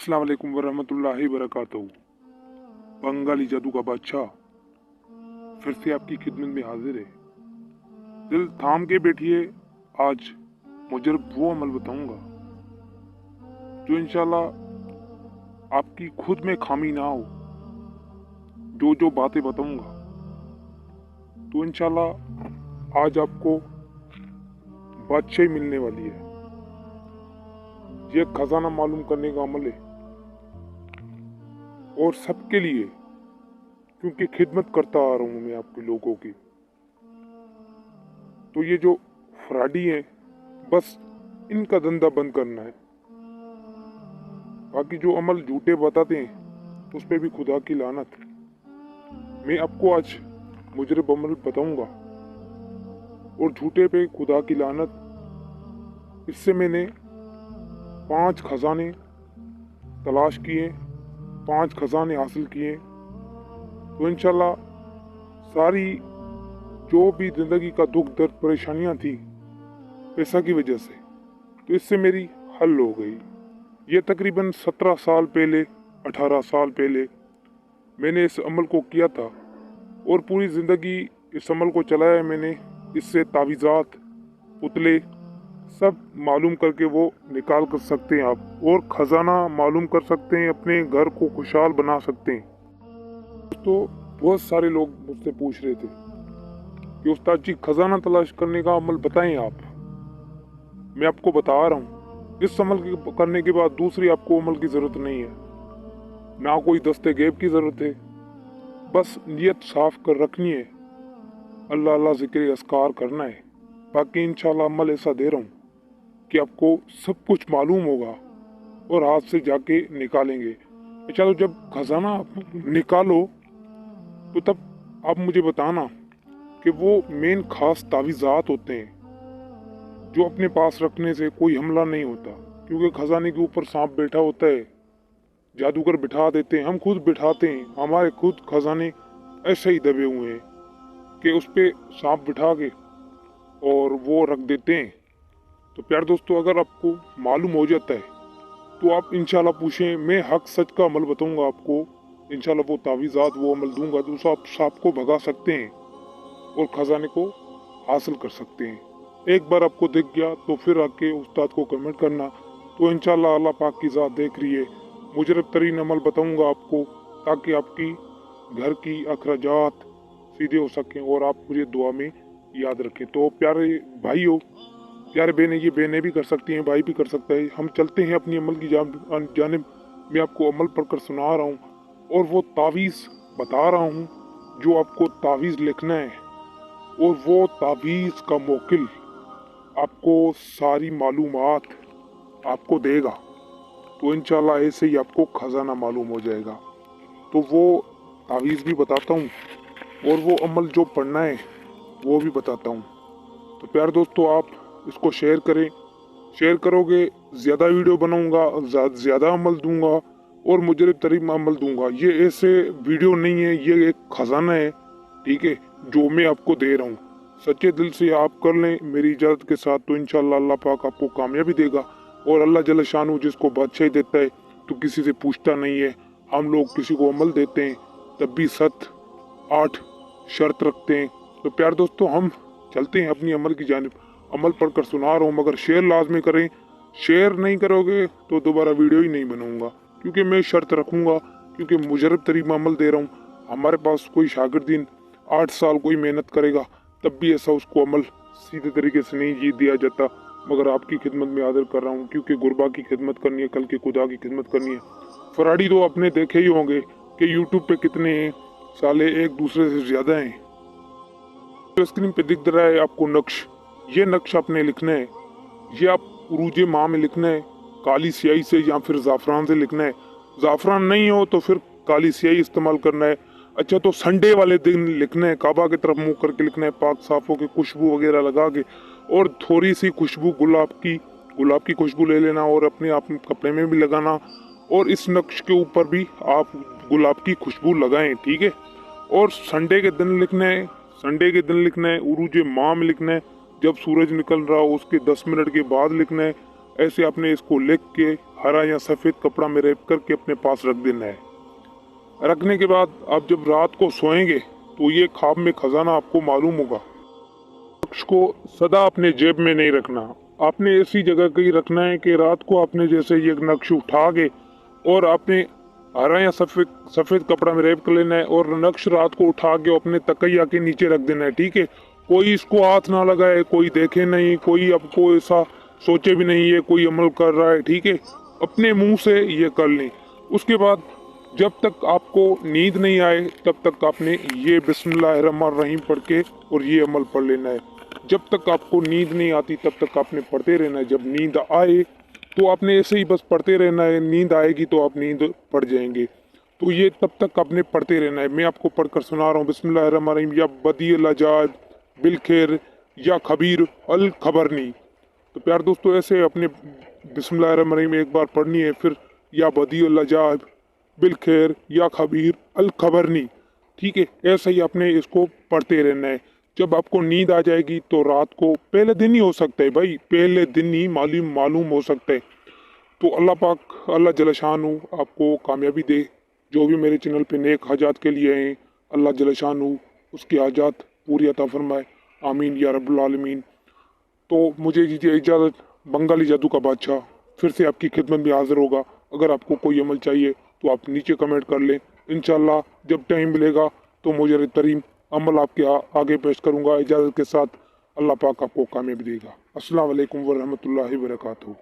अस्सलाम वालेकुम वरहमतुल्लाहि वबरकातुहू। बंगाली जादू का बादशाह फिर से आपकी खिदमत में हाजिर है। दिल थाम के बैठिए, आज मुजरब वो अमल बताऊंगा जो इंशाल्लाह आपकी खुद में खामी ना हो। जो बातें बताऊंगा तो इंशाल्लाह आज आपको बादशाही मिलने वाली है। ये खजाना मालूम करने का अमल है और सबके लिए, क्योंकि खिदमत करता आ रहा हूं मैं आपके लोगों की। तो ये जो फ्रॉडी हैं, बस इनका धंधा बंद करना है। बाकी जो अमल झूठे बताते हैं उस पे भी खुदा की लानत। मैं आपको आज मुजरब अमल बताऊंगा और झूठे पे खुदा की लानत। इससे मैंने 5 खजाने तलाश किए, 5 खजाने हासिल किए। तो इंशाल्लाह सारी जो भी जिंदगी का दुख दर्द परेशानियां थी पैसा की वजह से, तो इससे मेरी हल हो गई। ये तकरीबन 17 साल पहले, 18 साल पहले मैंने इस अमल को किया था और पूरी ज़िंदगी इस अमल को चलाया मैंने। इससे तावीज़ात, पुतले सब मालूम करके वो निकाल कर सकते हैं आप, और खजाना मालूम कर सकते हैं, अपने घर को खुशहाल बना सकते हैं। तो बहुत सारे लोग मुझसे पूछ रहे थे कि उस्ताद जी खजाना तलाश करने का अमल बताएं आप। मैं आपको बता रहा हूँ, इस अमल करने के बाद दूसरी आपको अमल की ज़रूरत नहीं है, ना कोई दस्ते गैब की ज़रूरत है। बस नियत साफ कर रखनी है, अल्लाह अल्लाह ज़िक्र अस्कार करना है। बाकी इंशाल्लाह अमल ऐसा दे रहा हूँ कि आपको सब कुछ मालूम होगा और हाथ से जाके निकालेंगे। चलो जब खजाना आप निकालो तो तब आप मुझे बताना कि वो मेन खास तावीज़ात होते हैं जो अपने पास रखने से कोई हमला नहीं होता, क्योंकि खजाने के ऊपर सांप बैठा होता है, जादूगर बिठा देते हैं, हम खुद बिठाते हैं। हमारे खुद खजाने ऐसे ही दबे हुए हैं कि उस पे सांप बिठा के और वो रख देते हैं। तो प्यार दोस्तों, अगर आपको मालूम हो जाता है तो आप इंशाल्लाह पूछें, मैं हक सच का अमल बताऊंगा आपको। इंशाल्लाह वो तावीज़ात, वो अमल दूंगा जो आप सांप को भगा सकते हैं और खजाने को हासिल कर सकते हैं। एक बार आपको दिख गया तो फिर आके उस्ताद को कमेंट करना। तो इंशाल्लाह अल्लाह पाक की ज़ात देख रही है, मुजरब तरीन अमल बताऊंगा आपको, ताकि आपकी घर की अखराजात सीधे हो सकें और आप मुझे दुआ में याद रखें। तो प्यारे भाइयों, प्यारे बहनें, ये बहनें भी कर सकती हैं, भाई भी कर सकता है। हम चलते हैं अपनी अमल की जानिब। मैं आपको अमल पढ़कर सुना रहा हूँ और वो तावीज़ बता रहा हूँ जो आपको तावीज़ लिखना है, और वो तावीज़ का मोकिल आपको सारी मालूमात आपको देगा। तो इंशाल्लाह ऐसे ही आपको खजाना मालूम हो जाएगा। तो वो तावीज़ भी बताता हूँ और वो अमल जो पढ़ना है वो भी बताता हूँ। तो प्यारे दोस्तों, आप इसको शेयर करें। शेयर करोगे ज़्यादा वीडियो बनाऊंगा, ज़्यादा अमल दूंगा और मुजरब तरीन अमल दूंगा। ये ऐसे वीडियो नहीं है, ये एक खजाना है, ठीक है, जो मैं आपको दे रहा हूँ। सच्चे दिल से आप कर लें मेरी इजाज़त के साथ, तो इंशाल्लाह अल्लाह पाक आपको कामयाबी देगा। और अल्लाह जल्ल शानू जिसको बादशाही देता है तो किसी से पूछता नहीं है। हम लोग किसी को अमल देते हैं तब भी 7-8 शर्त रखते हैं। तो प्यार दोस्तों, हम चलते हैं अपनी अमल की जानिब। अमल पढ़कर सुना रहा हूँ, मगर शेयर लाजमी करें। शेयर नहीं करोगे तो दोबारा वीडियो ही नहीं बनाऊंगा, क्योंकि मैं शर्त रखूंगा, क्योंकि मुजरब तरीन अमल दे रहा हूँ। हमारे पास कोई शागिर्दीन 8 साल कोई मेहनत करेगा तब भी ऐसा उसको अमल सीधे तरीके से नहीं जी दिया जाता। मगर आपकी खिदमत में हाजिर कर रहा हूँ, क्योंकि गुरबा की खिदमत करनी है, कल के खुदा की खिदमत करनी है। फराडी तो आपने देखे ही होंगे कि यूट्यूब पे कितने हैं, साले एक दूसरे से ज़्यादा हैं। तो स्क्रीन पे दिख रहा है आपको नक्श, ये नक्श आपने लिखना है। ये आप उरूजे माह में लिखना है, काली स्याही से या फिर ज़ाफ़रान से लिखना है। ज़ाफ़रान नहीं हो तो फिर काली स्याही इस्तेमाल करना है। अच्छा, तो संडे वाले दिन लिखना है, काबा की तरफ मुँह करके लिखना है, पाक साफ़ हो के खुशबू वगैरह लगा के, और थोड़ी सी खुशबू गुलाब की खुशबू ले लेना और अपने आप कपड़े में भी लगाना, और इस नक्श के ऊपर भी आप गुलाब की खुशबू लगाएं, ठीक है। और संडे के दिन लिखना है, उरूज माह में लिखना है, जब सूरज निकल रहा हो उसके 10 मिनट के बाद लिखना है। ऐसे आपने इसको लिख के हरा या सफ़ेद कपड़ा में रैप करके अपने पास रख देना है। रखने के बाद आप जब रात को सोएंगे तो ये ख्वाब में खजाना आपको मालूम होगा। नक्श को सदा अपने जेब में नहीं रखना, आपने ऐसी जगह कहीं रखना है कि रात को आपने जैसे ये नक्श उठा के और आपने हरा या सफ़ेद कपड़ा में रैप कर लेना है और नक्श रात को उठा के अपने तकिया के नीचे रख देना है। ठीक है, कोई इसको हाथ ना लगाए, कोई देखे नहीं, कोई आपको ऐसा सोचे भी नहीं ये कोई अमल कर रहा है। ठीक है, अपने मुंह से ये कर लें। उसके बाद जब तक आपको नींद नहीं आए तब तक आपने ये बिस्मिल्लाहिर्रहमानिर्रहीम पढ़ के और ये अमल पढ़ लेना है। जब तक आपको नींद नहीं आती तब तक आपने पढ़ते रहना है। जब नींद आए तो आपने ऐसे ही बस पढ़ते रहना है, नींद आएगी तो आप नींद पड़ जाएंगे। तो ये तब तक आपने पढ़ते रहना है। मैं आपको पढ़कर सुना रहा हूँ, बिस्मिल्लाहिर्रहमानिर्रहीम या बदी अल अजाब बिलखैर या खबीर अल खबरनी। तो प्यार दोस्तों, ऐसे अपने बिस्मिल्लाहिर्रहमानिर्रहीम एक बार पढ़नी है, फिर या बदी अल अजाब बिलखैर या खबीर अल खबरनी। ठीक है, ऐसे ही आपने इसको पढ़ते रहना है। जब आपको नींद आ जाएगी तो रात को, पहले दिन ही हो सकता है भाई, पहले दिन ही मालूम हो सकता है। तो अल्लाह पाक, अल्लाह जल शानहू आपको कामयाबी दे। जो भी मेरे चैनल पे नेक हाजात के लिए हैं, अल्लाह जल शानहू उसकी हाजात पूरी अता फरमाए, आमीन या रब्बुल आलमीन। तो मुझे दीजिए इजाज़त, बंगाली जादू का बादशाह फिर से आपकी खिदमत में हाजिर होगा। अगर आपको कोई अमल चाहिए तो आप नीचे कमेंट कर लें, इंशाल्लाह जब टाइम मिलेगा तो मुझे तरीन अमल आपके आगे पेश करूँगा। इजाज़त के साथ, अल्लाह पाक आपको कामयाबी देगा। अस्सलाम वालेकुम व रहमतुल्लाहि व बरकातहू।